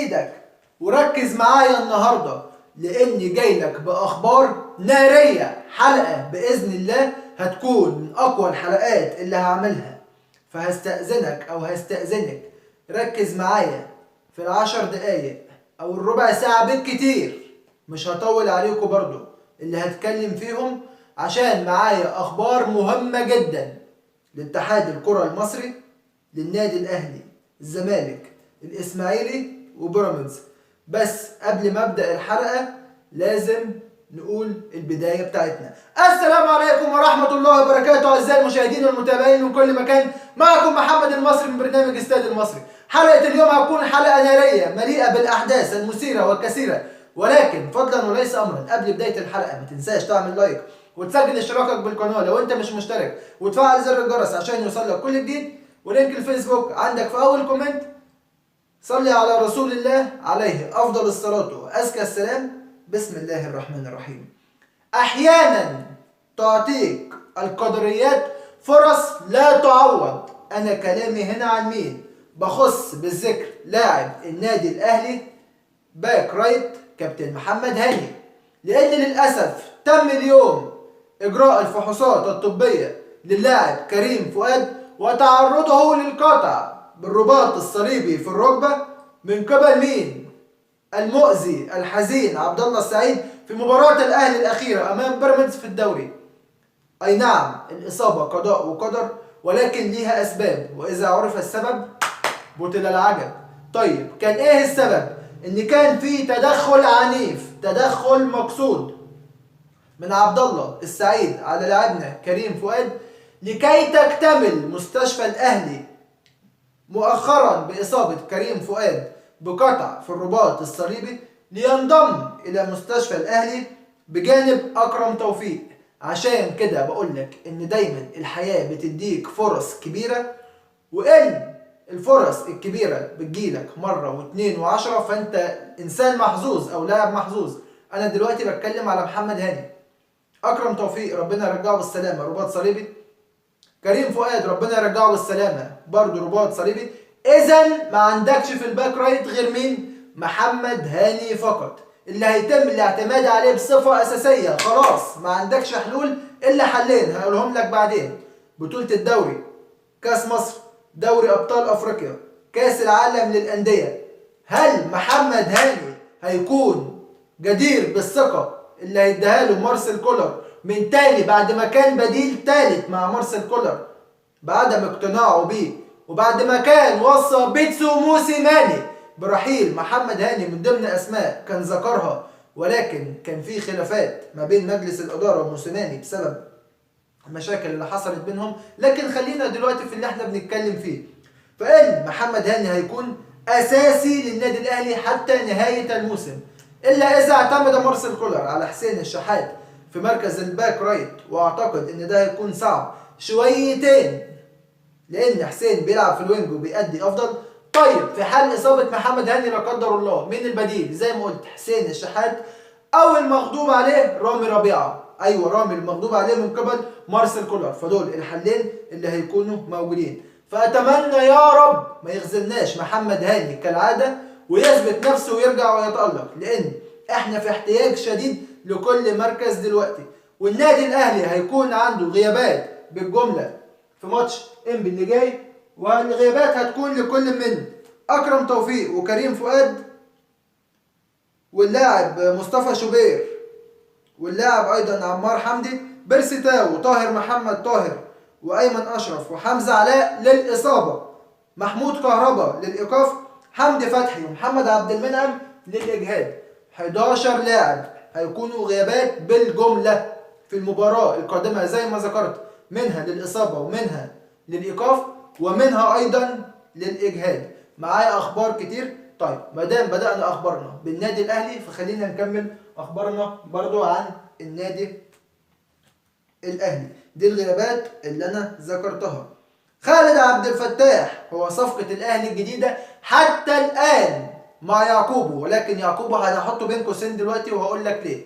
ايدك وركز معايا النهارده، لاني جاي لك باخبار ناريه. حلقه باذن الله هتكون من اقوى الحلقات اللي هعملها، فهستأذنك او هستأذنك ركز معايا في العشر دقايق او الربع ساعه بالكتير، مش هطول عليكم برضو اللي هتكلم فيهم، عشان معايا اخبار مهمه جدا لاتحاد الكره المصري، للنادي الاهلي، الزمالك، الاسماعيلي وبيراميدز. بس قبل ما ابدا الحلقه لازم نقول البدايه بتاعتنا. السلام عليكم ورحمه الله وبركاته اعزائي المشاهدين والمتابعين من كل مكان، معكم محمد المصري من برنامج استاد المصري. حلقه اليوم هتكون حلقه ناريه مليئه بالاحداث المثيره والكثيره، ولكن فضلا وليس امرا قبل بدايه الحلقه ما تنساش تعمل لايك وتسجل اشتراكك بالقناه لو انت مش مشترك، وتفعل زر الجرس عشان يوصلك كل جديد، ولينك الفيسبوك عندك في اول كومنت. صلي على رسول الله عليه افضل الصلاه وازكى السلام. بسم الله الرحمن الرحيم. احيانا تعطيك القدريات فرص لا تعوض. انا كلامي هنا عن مين؟ بخص بالذكر لاعب النادي الاهلي باك رايت كابتن محمد هاني، لان للاسف تم اليوم اجراء الفحوصات الطبيه للاعب كريم فؤاد وتعرضه للقطع بالرباط الصليبي في الركبه من قبل مين؟ المؤذي الحزين عبد الله السعيد في مباراه الاهلي الاخيره امام بيراميدز في الدوري. اي نعم الاصابه قضاء وقدر، ولكن ليها اسباب، واذا عرف السبب بطل العجب. طيب كان ايه السبب؟ ان كان في تدخل عنيف، تدخل مقصود من عبد الله السعيد على لاعبنا كريم فؤاد لكي تكتمل مستشفى الاهلي مؤخرا باصابه كريم فؤاد بقطع في الرباط الصليبي، لينضم الى مستشفى الاهلي بجانب اكرم توفيق. عشان كده بقول لك ان دايما الحياه بتديك فرص كبيره، وان الفرص الكبيره بتجيلك مره واثنين وعشرة، فانت انسان محظوظ او لاعب محظوظ. انا دلوقتي بتكلم على محمد هاني. اكرم توفيق ربنا يرجعه بالسلامه رباط صليبي، كريم فؤاد ربنا يرجعه بالسلامه برضه رباط صليبي. اذا ما عندكش في الباك رايت غير مين؟ محمد هاني فقط، اللي هيتم الاعتماد عليه بصفه اساسيه. خلاص ما عندكش حلول الا حلين هقولهم لك بعدين: بطوله الدوري، كاس مصر، دوري ابطال افريقيا، كاس العالم للانديه. هل محمد هاني هيكون جدير بالثقه اللي هيديها له مارسيل كولر من تاني بعد ما كان بديل تالت مع مارسيل كولر بعدم اقتناعه بيه، وبعد ما كان وصى بيتسو موسيماني برحيل محمد هاني من ضمن اسماء كان ذكرها، ولكن كان في خلافات ما بين مجلس الاداره وموسيماني بسبب المشاكل اللي حصلت بينهم. لكن خلينا دلوقتي في اللي احنا بنتكلم فيه، فان محمد هاني هيكون اساسي للنادي الاهلي حتى نهايه الموسم، الا اذا اعتمد مارسيل كولر على حسين الشحات في مركز الباك رايت، واعتقد ان ده هيكون صعب شويتين لان حسين بيلعب في الوينج وبيأدي افضل. طيب في حال اصابه محمد هاني لا قدر الله، مين البديل؟ زي ما قلت حسين الشحات، او المغضوب عليه رامي ربيعه. ايوه رامي المغضوب عليه من قبل مارسيل كولر. فدول الحلين اللي هيكونوا موجودين. فاتمنى يا رب ما يخذلناش محمد هاني كالعاده ويثبت نفسه ويرجع ويتألق، لان احنا في احتياج شديد لكل مركز دلوقتي. والنادي الاهلي هيكون عنده غيابات بالجمله في ماتش انبي اللي جاي، والغيابات هتكون لكل من اكرم توفيق وكريم فؤاد واللاعب مصطفى شوبير واللاعب ايضا عمار حمدي، بيرسي تاو وطاهر محمد طاهر وايمن اشرف وحمزه علاء للاصابه، محمود كهربا للايقاف، حمدي فتحي ومحمد عبد المنعم للاجهاد. 11 لاعب هيكونوا غيابات بالجمله في المباراه القادمه زي ما ذكرت، منها للاصابه ومنها للايقاف ومنها ايضا للاجهاد. معايا اخبار كتير. طيب ما دام بدانا اخبارنا بالنادي الاهلي، فخلينا نكمل اخبارنا برضو عن النادي الاهلي. دي الغيابات اللي انا ذكرتها. خالد عبد الفتاح هو صفقة الاهلي الجديدة حتى الان مع يعقوبه، ولكن يعقوبه هنحطه بين قوسين دلوقتي وهقول لك ليه.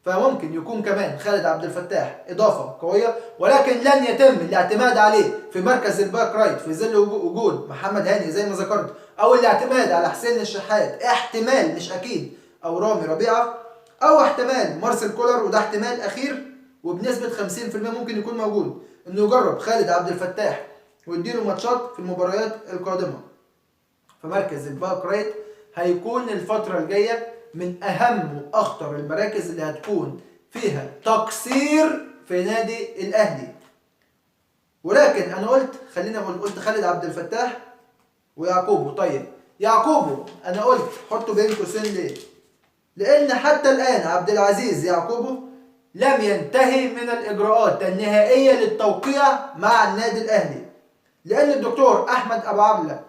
فممكن يكون كمان خالد عبد الفتاح اضافه قويه، ولكن لن يتم الاعتماد عليه في مركز الباك رايت في ظل وجود محمد هاني زي ما ذكرت، او الاعتماد على حسين الشحات احتمال مش اكيد، او رامي ربيعه، او احتمال مارسيل كولر، وده احتمال اخير وبنسبه 50% ممكن يكون موجود، انه يجرب خالد عبد الفتاح ويديله ماتشات في المباريات القادمه. فمركز الباك رايت هيكون الفترة الجاية من أهم وأخطر المراكز اللي هتكون فيها تقصير في نادي الأهلي. ولكن أنا قلت خالد عبد الفتاح ويعقوبه. طيب يعقوبه أنا قلت حطه بين قوسين ليه؟ لأن حتى الآن عبد العزيز يعقوبه لم ينتهي من الإجراءات النهائية للتوقيع مع النادي الأهلي، لأن الدكتور أحمد أبو عبلة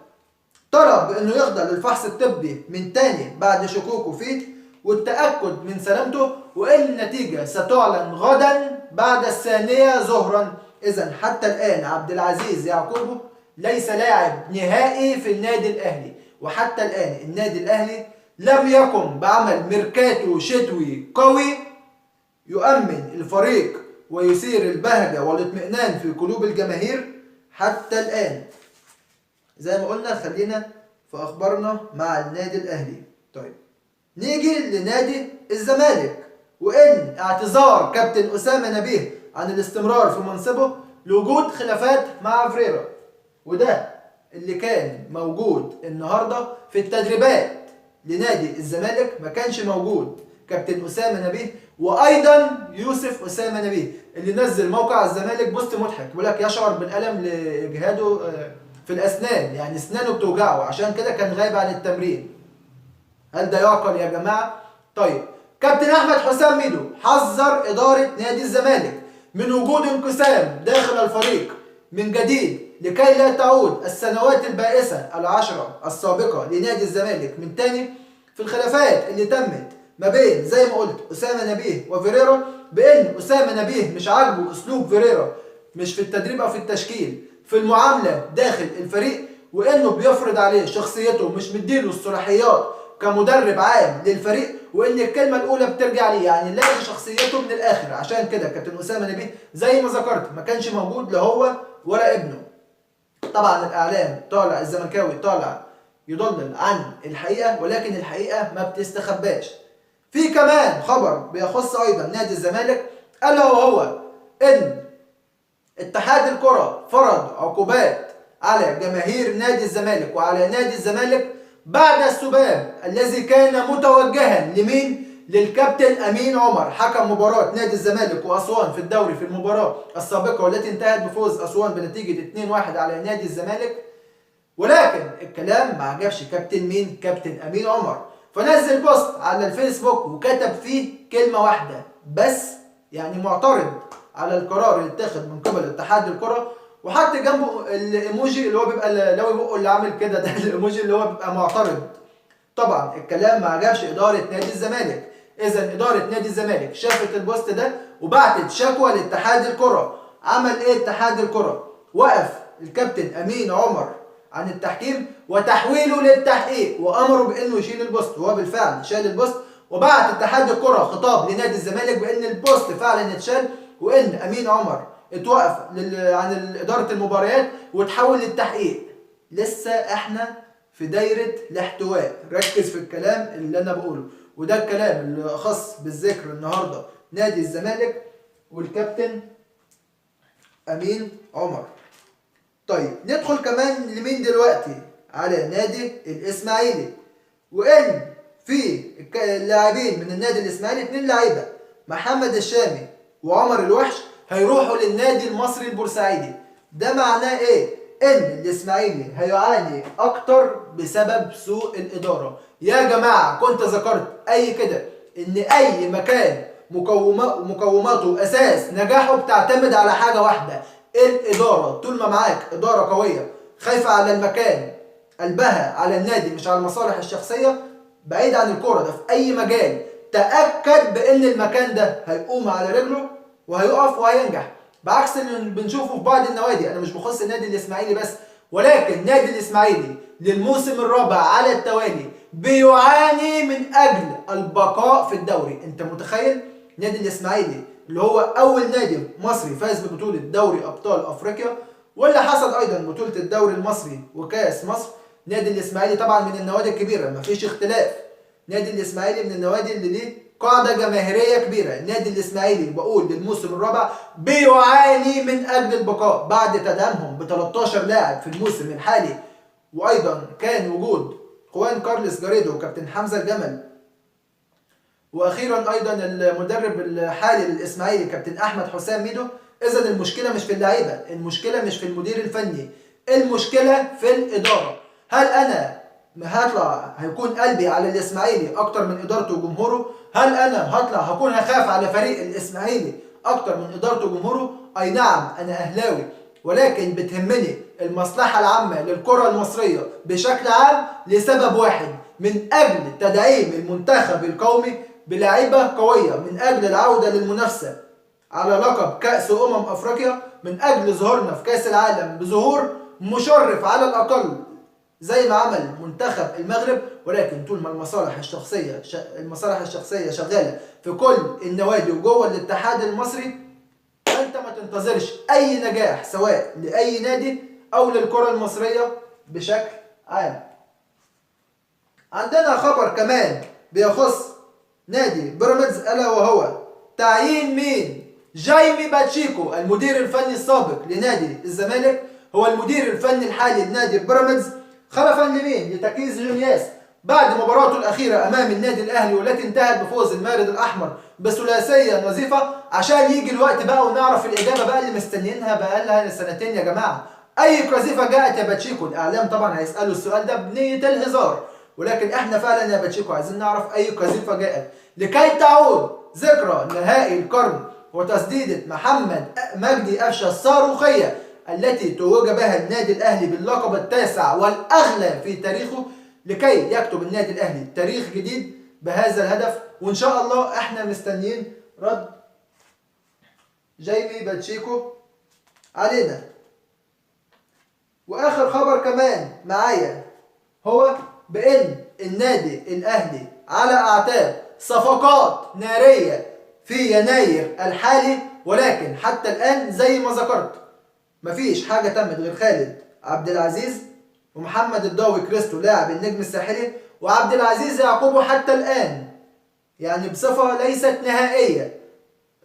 طلب انه يخضع للفحص الطبي من تاني بعد شكوكه فيه والتأكد من سلامته، وان النتيجة ستعلن غدا بعد 2 ظهرا. اذا حتى الان عبد العزيز يعقوبه ليس لاعب نهائي في النادي الاهلي، وحتى الان النادي الاهلي لم يقم بعمل ميركاتو شتوي قوي يؤمن الفريق ويثير البهجة والاطمئنان في قلوب الجماهير حتى الان. زي ما قلنا خلينا في اخبارنا مع النادي الاهلي. طيب نيجي لنادي الزمالك، وان اعتذار كابتن اسامه نبيه عن الاستمرار في منصبه لوجود خلافات مع فريرا، وده اللي كان موجود النهارده في التدريبات لنادي الزمالك ما كانش موجود كابتن اسامه نبيه، وايضا يوسف اسامه نبيه اللي نزل موقع الزمالك بوست مضحك بيقول لك يشعر بالالم لاجهاده في الاسنان، يعني اسنانه بتوجعه عشان كده كان غايب عن التمرين. هل ده يعقل يا جماعه؟ طيب كابتن احمد حسام ميدو حذر اداره نادي الزمالك من وجود انقسام داخل الفريق من جديد لكي لا تعود السنوات البائسه العشره السابقه لنادي الزمالك من تاني في الخلافات اللي تمت ما بين زي ما قلت اسامه نبيه وفيريرا، بان اسامه نبيه مش عاجبه اسلوب فيريرا مش في التدريب او في التشكيل، في المعامله داخل الفريق، وانه بيفرض عليه شخصيته ومش مديله الصلاحيات كمدرب عام للفريق، وان الكلمه الاولى بترجع ليه، يعني لاغي شخصيته من الاخر. عشان كده كابتن اسامه نبيه زي ما ذكرت ما كانش موجود لا هو ولا ابنه. طبعا الاعلام طالع الزملكاوي طالع يضلل عن الحقيقه، ولكن الحقيقه ما بتستخباش. في كمان خبر بيخص ايضا نادي الزمالك، الا وهو ان اتحاد الكرة فرض عقوبات على جماهير نادي الزمالك وعلى نادي الزمالك بعد السباب الذي كان متوجها لمين؟ للكابتن امين عمر حكم مباراة نادي الزمالك واسوان في الدوري في المباراة السابقة والتي انتهت بفوز اسوان بنتيجة 2-1 على نادي الزمالك. ولكن الكلام ما عجبش كابتن مين؟ كابتن امين عمر، فنزل بوست على الفيسبوك وكتب فيه كلمة واحدة بس، يعني معترض على القرار اللي اتاخد من قبل اتحاد الكرة، وحط جنبه الايموجي اللي هو بيبقى لو بقه اللي عامل كده ده الايموجي اللي هو بيبقى معترض. طبعا الكلام ما عجبش اداره نادي الزمالك، اذا اداره نادي الزمالك شافت البوست ده وبعتت شكوى لاتحاد الكرة. عمل ايه اتحاد الكرة؟ وقف الكابتن امين عمر عن التحكيم وتحويله للتحقيق، وامره بانه يشيل البوست، وهو بالفعل شال البوست، وبعت اتحاد الكرة خطاب لنادي الزمالك بان البوست فعلا اتشال، وان امين عمر اتوقف عن اداره المباريات وتحول للتحقيق. لسه احنا في دايره الاحتواء، ركز في الكلام اللي انا بقوله، وده الكلام اللي خاص بالذكر النهارده نادي الزمالك والكابتن امين عمر. طيب ندخل كمان لمين دلوقتي؟ على نادي الاسماعيلي، وان في اللاعبين من النادي الاسماعيلي 2 لعيبه محمد الشامي وعمر الوحش هيروحوا للنادي المصري البورسعيدي. ده معناه ايه؟ ان الاسماعيلي هيعاني اكتر بسبب سوء الاداره. يا جماعه كنت ذكرت اي كده ان اي مكان مقوماته اساس نجاحه بتعتمد على حاجه واحده، الاداره. طول ما معاك اداره قويه خايفه على المكان قلبها على النادي مش على المصالح الشخصيه، بعيد عن الكوره ده في اي مجال، تاكد بان المكان ده هيقوم على رجله وهيقف وهينجح. بعكس اللي بنشوفه في بعض النوادي، انا مش بخص النادي الاسماعيلي بس، ولكن نادي الاسماعيلي للموسم الرابع على التوالي بيعاني من اجل البقاء في الدوري. انت متخيل؟ نادي الاسماعيلي اللي هو اول نادي مصري فاز ببطولة دوري ابطال افريقيا، واللي حصد ايضا بطولة الدوري المصري وكاس مصر. نادي الاسماعيلي طبعا من النوادي الكبيرة مفيش اختلاف، نادي الاسماعيلي من النوادي اللي ليه قاعدة جماهيرية كبيرة. النادي الاسماعيلي بقول للموسم الرابع بيعاني من اجل البقاء بعد تدعيمهم ب 13 لاعب في الموسم الحالي، وايضا كان وجود خوان كارلوس جاريدو وكابتن حمزة الجمل، واخيرا ايضا المدرب الحالي للاسماعيلي كابتن احمد حسام ميدو. اذا المشكله مش في اللعيبه، المشكله مش في المدير الفني، المشكله في الاداره. هل انا هيكون قلبي على الاسماعيلي اكتر من ادارته وجمهوره؟ هل انا هكون هخاف على فريق الاسماعيلي اكتر من ادارته وجمهوره؟ اي نعم انا اهلاوي، ولكن بتهمني المصلحه العامه للكره المصريه بشكل عام لسبب واحد، من اجل تدعيم المنتخب القومي بلاعيبه قويه، من اجل العوده للمنافسه على لقب كاس افريقيا، من اجل ظهورنا في كاس العالم بظهور مشرف على الاقل زي ما عمل منتخب المغرب. ولكن طول ما المصالح الشخصيه شغاله في كل النوادي وجوه الاتحاد المصري، انت ما تنتظرش اي نجاح سواء لاي نادي او للكره المصريه بشكل عام. عندنا خبر كمان بيخص نادي بيراميدز، الا وهو تعيين مين؟ جايمي باتشيكو المدير الفني السابق لنادي الزمالك هو المدير الفني الحالي لنادي بيراميدز، خلفا لمين؟ لتكيس جونياس بعد مباراته الاخيره امام النادي الاهلي والتي انتهت بفوز المارد الاحمر بثلاثيه نظيفه. عشان يجي الوقت بقى ونعرف الاجابه بقى اللي مستنيينها بقى لها سنتين يا جماعه، اي قذيفه جاءت يا باتشيكو؟ الاعلام طبعا هيسالوا السؤال ده بنيه الهزار، ولكن احنا فعلا يا باتشيكو عايزين نعرف اي قذيفه جاءت لكي تعود ذكرى نهائي القرن وتسديدة محمد مجدي قفشه الصاروخيه التي توج بها النادي الاهلي باللقب التاسع والاغلى في تاريخه، لكي يكتب النادي الاهلي تاريخ جديد بهذا الهدف. وان شاء الله احنا مستنيين رد جايمي باتشيكو علينا. واخر خبر كمان معايا هو بان النادي الاهلي على اعتاب صفقات ناريه في يناير الحالي، ولكن حتى الان زي ما ذكرت مفيش حاجه تمت غير خالد عبد العزيز ومحمد الضاوي كريستو لاعب النجم الساحلي وعبد العزيز يعقوبه حتى الان، يعني بصفه ليست نهائيه.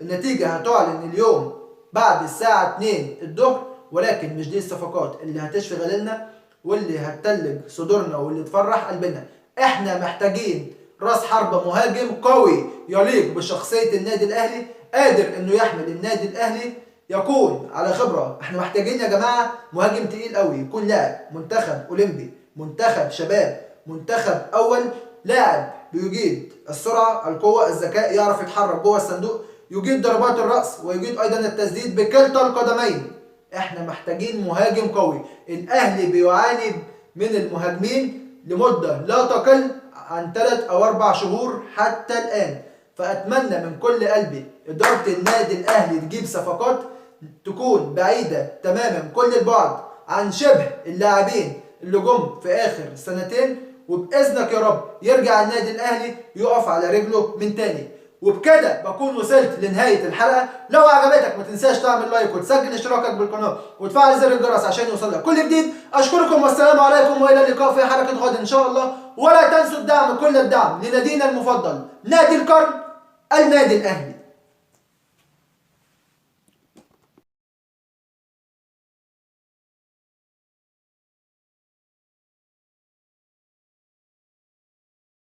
النتيجه هتعلن اليوم بعد الساعه 2 الظهر، ولكن مش دي الصفقات اللي هتشفي غليلنا واللي هتتلج صدورنا واللي تفرح قلبنا. احنا محتاجين راس حربة مهاجم قوي يليق بشخصية النادي الاهلي، قادر انه يحمل النادي الاهلي، يكون على خبرة. احنا محتاجين يا جماعة مهاجم تقيل قوي، يكون لاعب منتخب اولمبي، منتخب شباب، منتخب اول، لاعب بيجيد السرعة، القوة، الذكاء، يعرف يتحرك جوه الصندوق، يجيد ضربات الرأس ويجيد ايضا التسديد بكلتا القدمين. احنا محتاجين مهاجم قوي. الاهلي بيعاني من المهاجمين لمدة لا تقل عن 3 أو 4 شهور حتى الآن، فأتمنى من كل قلبي إدارة النادي الأهلي تجيب صفقات تكون بعيدة تماما كل البعد عن شبه اللاعبين اللي جم في آخر سنتين، وبإذنك يا رب يرجع النادي الأهلي يقف على رجله من تاني. وبكده بكون وصلت لنهاية الحلقة. لو عجبتك ما تنساش تعمل لايك وتسجل اشتراكك بالقناة وتفعل زر الجرس عشان يوصلك كل جديد. أشكركم والسلام عليكم وإلى اللقاء في حلقة غد إن شاء الله. ولا تنسوا الدعم، كل الدعم لنادينا المفضل نادي القرن، النادي الأهلي.